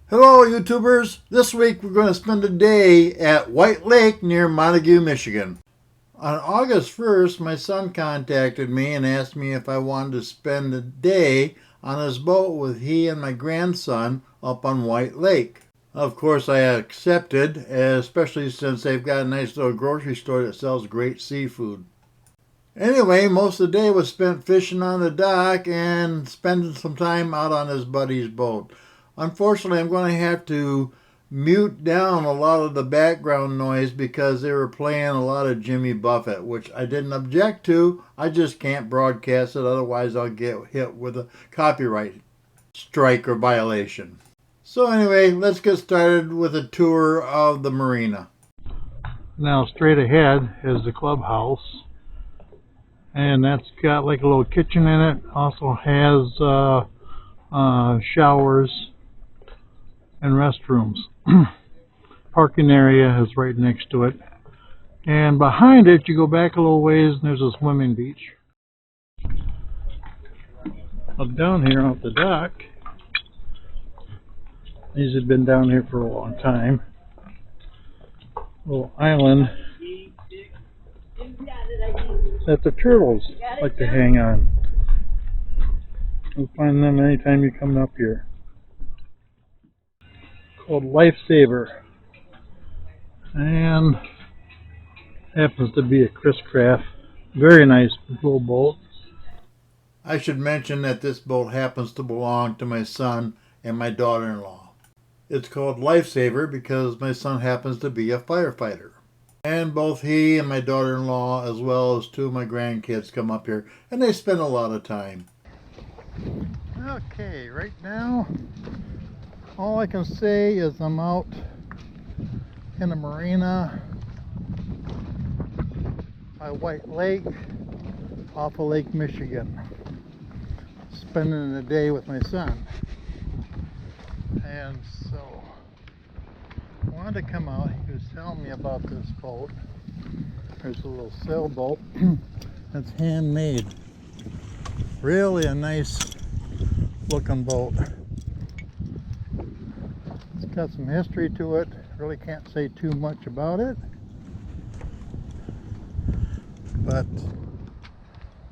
Hello, YouTubers. This week we're going to spend a day at White Lake near Montague, Michigan. On August 1st, my son contacted me and asked me if I wanted to spend a day on his boat with he and my grandson up on White Lake. Of course, I accepted, especially since they've got a nice little grocery store that sells great seafood. Anyway, most of the day was spent fishing on the dock and spending some time out on his buddy's boat. Unfortunately, I'm going to have to mute down a lot of the background noise because they were playing a lot of Jimmy Buffett, which I didn't object to. I just can't broadcast it, otherwise I'll get hit with a copyright strike or violation. So anyway, let's get started with a tour of the marina. Now straight ahead is the clubhouse. And that's got like a little kitchen in it. Also has showers and restrooms. Parking area is right next to it. And behind it, you go back a little ways and there's a swimming beach. Up down here off the dock, these have been down here for a long time. Little island that the turtles like to hang on. You'll find them anytime you come up here. Called Lifesaver. And happens to be a Chris Craft. Very nice little boat. I should mention that this boat happens to belong to my son and my daughter-in-law. It's called Lifesaver because my son happens to be a firefighter. And both he and my daughter-in-law, as well as two of my grandkids, come up here, and they spend a lot of time. Okay, right now, all I can say is I'm out in the marina by White Lake, off of Lake Michigan, spending the day with my son. And so I wanted to come out. He was telling me about this boat. There's a little sailboat that's handmade. Really a nice looking boat. It's got some history to it. Really can't say too much about it, but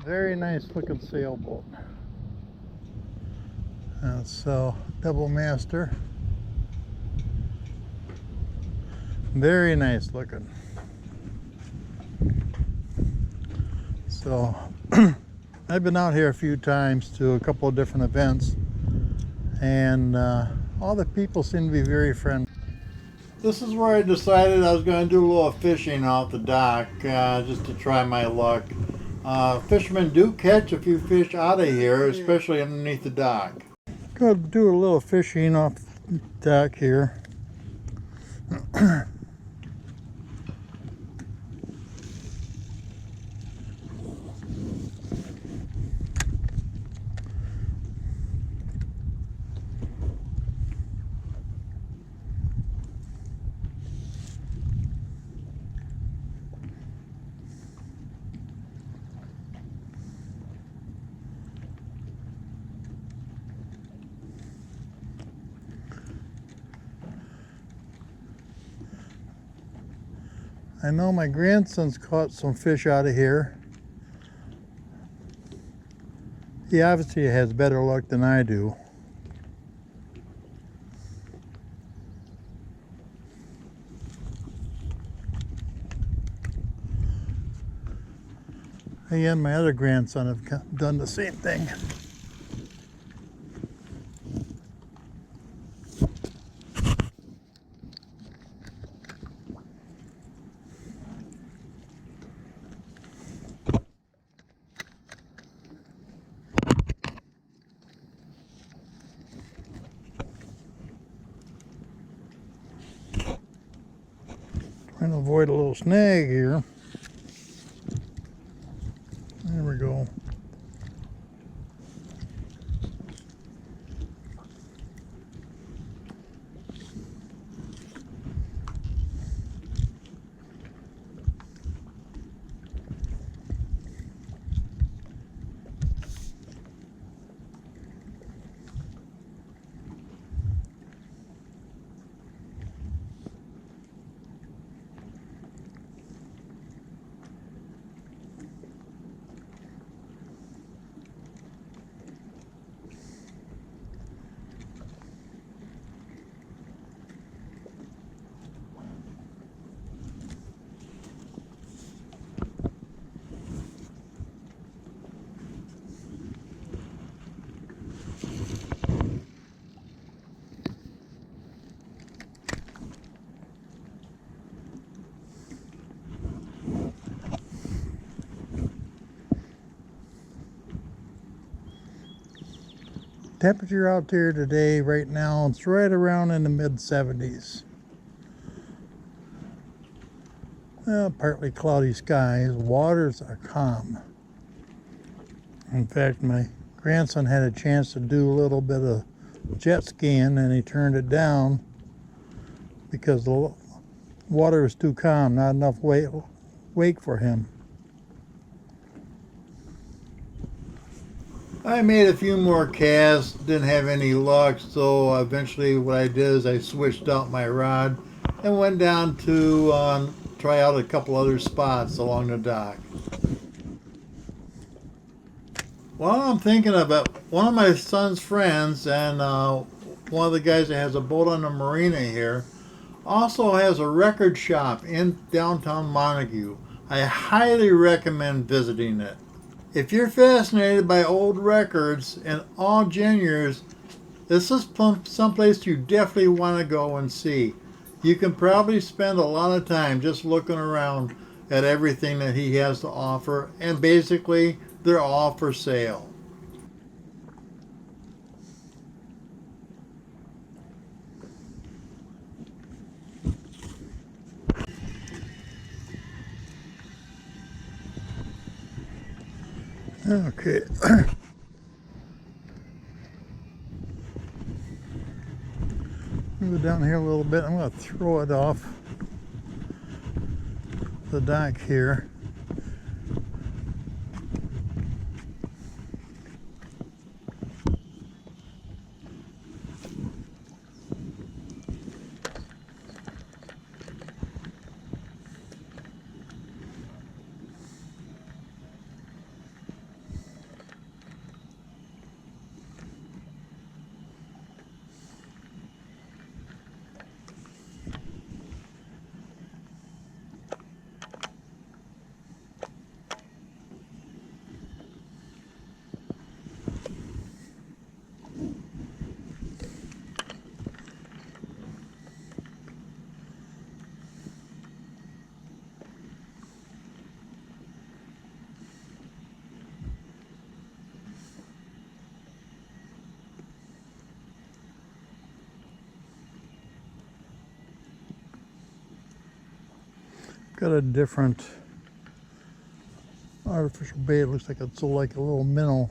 very nice looking sailboat. And so double master, very nice looking. So I've been out here a few times to a couple of different events, and all the people seem to be very friendly. This is where I decided I was going to do a little fishing off the dock, just to try my luck. Fishermen do catch a few fish out of here, especially underneath the dock. Going to do a little fishing off the dock here. I know my grandson's caught some fish out of here. He obviously has better luck than I do. He and my other grandson have done the same thing. Trying to avoid a little snag here. There we go. temperature out there today, right now, it's right around in the mid-70s. Partly cloudy skies. Waters are calm. In fact, my grandson had a chance to do a little bit of jet skiing, and he turned it down because the water was too calm, not enough wake for him. I made a few more casts, didn't have any luck, so eventually what I did is I switched out my rod and went down to try out a couple other spots along the dock. Well, I'm thinking about one of my son's friends and one of the guys that has a boat on the marina here also has a record shop in downtown Montague. I highly recommend visiting it. If you're fascinated by old records and all genres, this is someplace you definitely want to go and see. You can probably spend a lot of time just looking around at everything that he has to offer, and basically they're all for sale. Okay. Go down here a little bit. I'm going to throw it off the dock here. Got a different artificial bait. It looks like it's like a little minnow.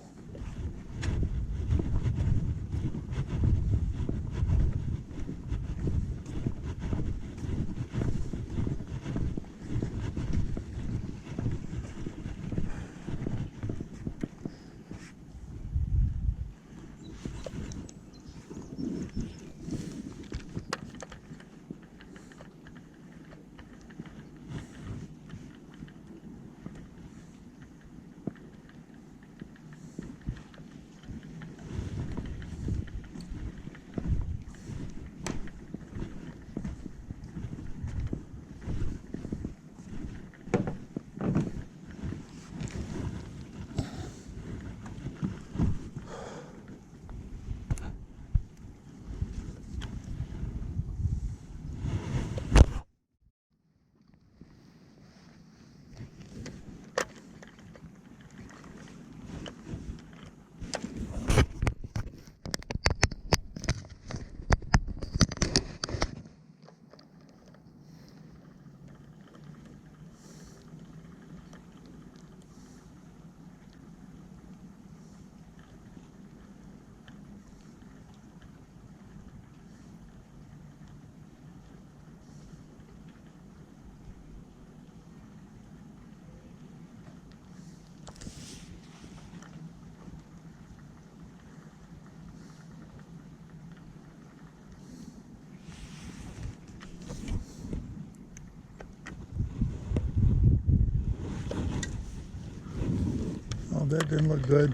Oh, that didn't look good.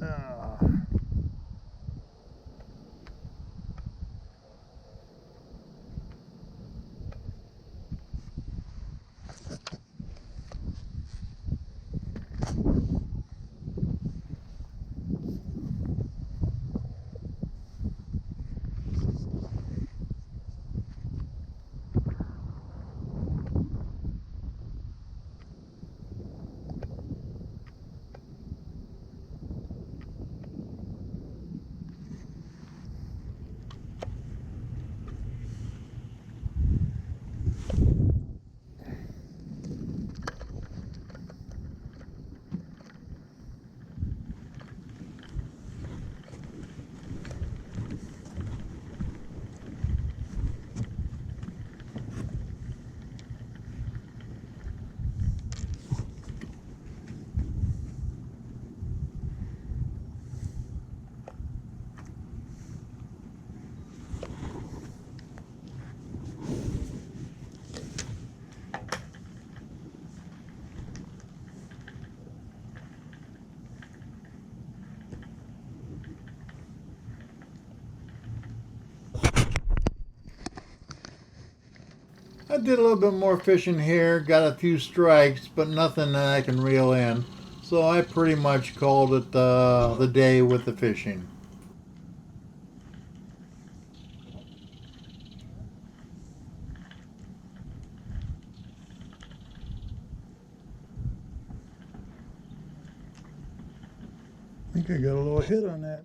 Ah. I did a little bit more fishing here, got a few strikes, but nothing that I can reel in. So I pretty much called it the day with the fishing. I think I got a little hit on that.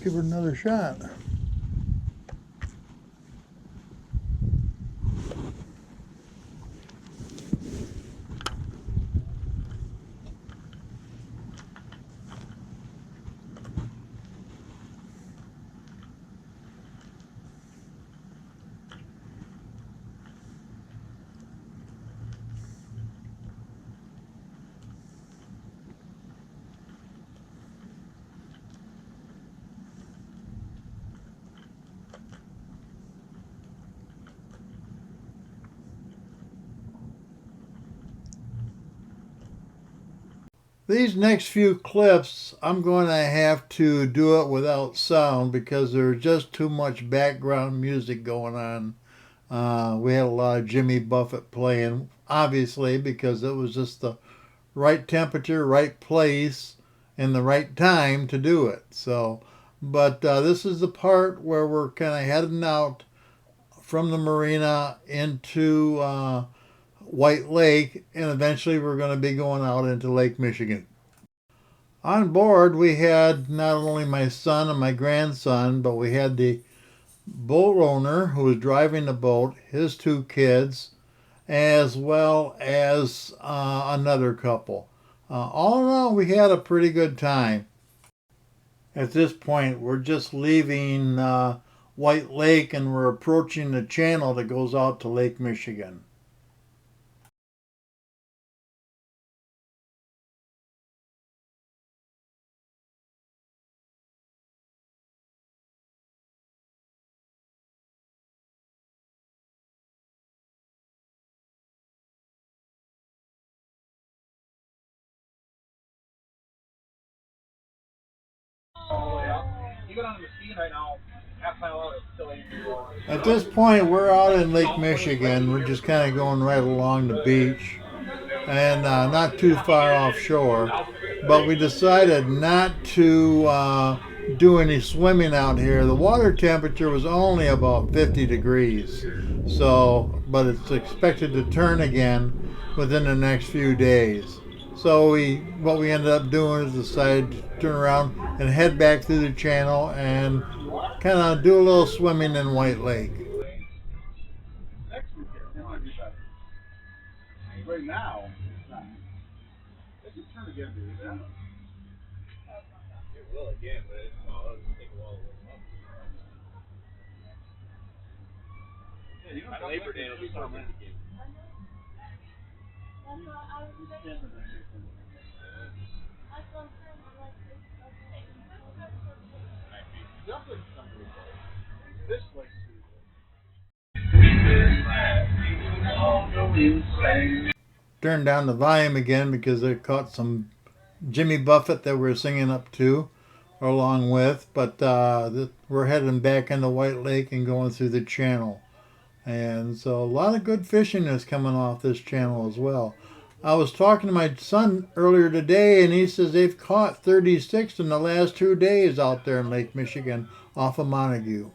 Give her another shot. These next few clips, I'm going to have to do it without sound because there's just too much background music going on. We had a lot of Jimmy Buffett playing, obviously, because it was just the right temperature, right place, and the right time to do it. So, but this is the part where we're kind of heading out from the marina into White Lake, and eventually we're going to be going out into Lake Michigan. On board, we had not only my son and my grandson, but we had the boat owner who was driving the boat, his two kids, as well as another couple. All in all, we had a pretty good time. At this point, we're just leaving White Lake and we're approaching the channel that goes out to Lake Michigan. At this point, we're out in Lake Michigan. We're just kind of going right along the beach and not too far offshore. But we decided not to do any swimming out here. The water temperature was only about 50 degrees. So, but it's expected to turn again within the next few days. So what we ended up doing is decided to turn around and head back through the channel and kind of do a little swimming in White Lake. Turned down the volume again because they caught some Jimmy Buffett that we're singing up to along with, but we're heading back into White Lake and going through the channel. And so a lot of good fishing is coming off this channel as well. I was talking to my son earlier today, and he says they've caught 36 in the last 2 days out there in Lake Michigan off of Montague.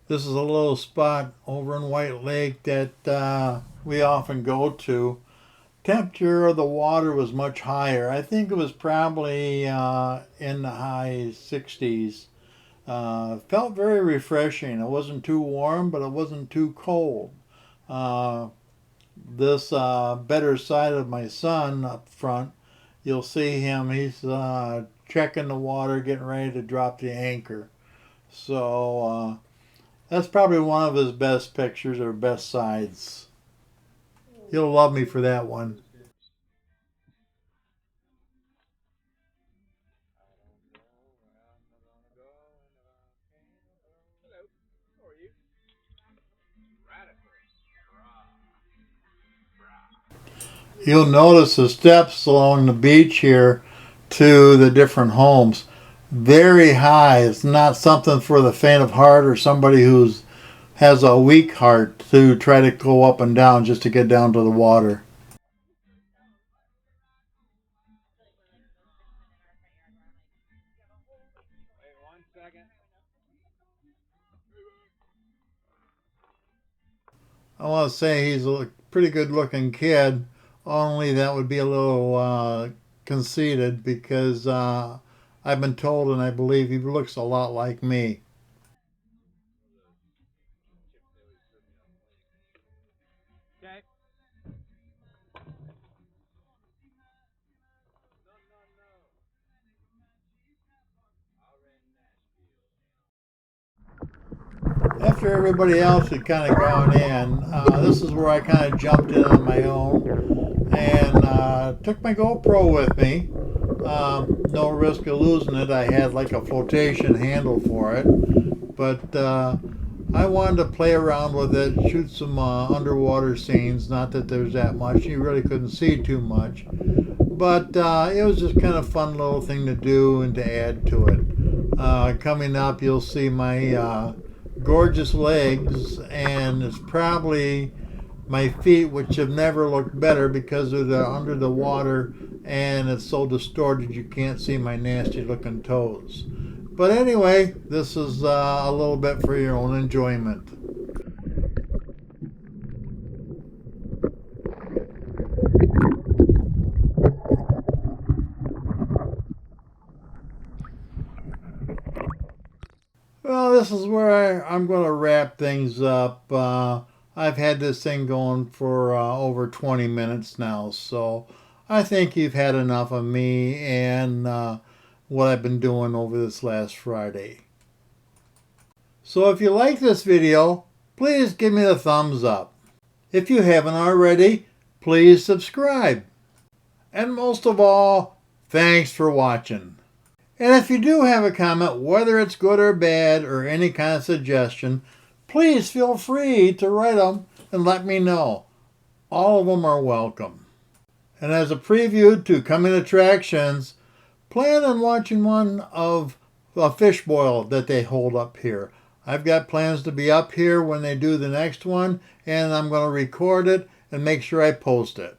This is a little spot over in White Lake that we often go to. Temperature of the water was much higher. I think it was probably in the high 60s. Felt very refreshing. It wasn't too warm, but it wasn't too cold. Uh, this better side of my son up front, you'll see him. He's checking the water, getting ready to drop the anchor. So that's probably one of his best pictures or best sides. He'll love me for that one. You'll notice the steps along the beach here to the different homes. Very high. It's not something for the faint of heart or somebody who's has a weak heart to try to go up and down just to get down to the water. I want to say he's a pretty good looking kid, only that would be a little conceited because I've been told and I believe he looks a lot like me. After everybody else had kind of gone in, this is where I kind of jumped in on my own and took my GoPro with me. No risk of losing it. I had like a flotation handle for it, but I wanted to play around with it, shoot some underwater scenes. Not that there's that much. You really couldn't see too much. But it was just kind of fun little thing to do and to add to it. Coming up, you'll see my gorgeous legs, and it's probably my feet, which have never looked better because they're under the water and it's so distorted you can't see my nasty looking toes. But anyway, this is a little bit for your own enjoyment. Well, this is where I'm going to wrap things up. I've had this thing going for over 20 minutes now, so I think you've had enough of me and what I've been doing over this last Friday. So if you like this video, please give me the thumbs up. If you haven't already, please subscribe. And most of all, thanks for watching. And if you do have a comment, whether it's good or bad or any kind of suggestion, please feel free to write them and let me know. All of them are welcome. And as a preview to coming attractions, plan on watching one of a fish boil that they hold up here. I've got plans to be up here when they do the next one, and I'm going to record it and make sure I post it.